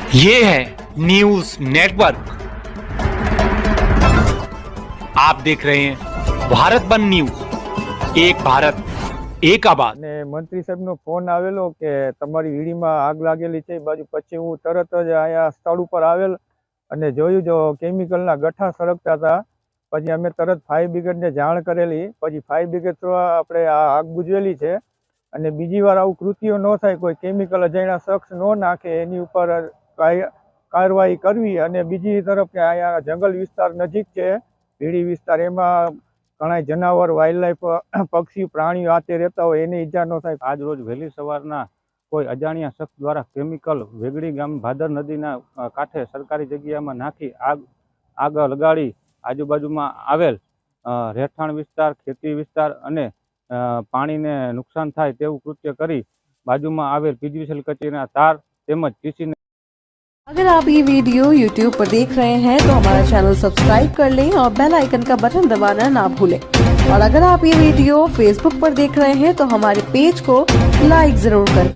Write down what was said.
ये है news network. आप देख रहे हैं भारत बंद न्यूज, एक भारत एक आबाद। ને મંત્રી સાહેબનો ફોન આવેલો કે તમારી વીડીમાં આગ લાગેલી છે બાજુ. પછી હું તરત જ અહીંયા સ્થળ ઉપર આવેલ અને જોયું જો કેમિકલના ગઠ્ઠા સળગતા હતા. પછી અમે તરત ફાયર બ્રિગેડને જાણ કરેલી. પછી ફાયર બ્રિગેડ થ્રુ આપણે આ આગ બુઝવેલી છે. અને બીજી વાર આવું કૃત્ય ન થાય, કોઈ કેમિકલ અજાણ્યા શખ્સ ન નાખે, એની ઉપર કાર્યવાહી કરવી. અને બીજી તરફ કે અહીંયા જંગલ વિસ્તાર નજીક છે, ભીડી વિસ્તાર, એમાં ઘણા જનાવર, વાઇલ્ડ લાઈફ, પક્ષી, પ્રાણીઓ આતે રહેતા હોય, એને ઈજા ન થાય. આજ રોજ વહેલી સવારના કોઈ અજાણ્યા શખ્સ દ્વારા કેમિકલ વેગડી ગામ ભાદર નદીના કાંઠે સરકારી જગ્યામાં નાખી આગ લગાડી આજુબાજુમાં આવેલ રહેઠાણ વિસ્તાર, ખેતી વિસ્તાર અને પાણીને નુકસાન થાય તેવું કૃત્ય કરી બાજુમાં આવેલ પીજીવીસીએલ કચેરીના તાર તેમજ ટીસીને। अगर आप ये वीडियो YouTube पर देख रहे हैं तो हमारा चैनल सब्सक्राइब कर लें और बेल आइकन का बटन दबाना ना भूलें। और अगर आप ये वीडियो Facebook पर देख रहे हैं तो हमारे पेज को लाइक जरूर करें।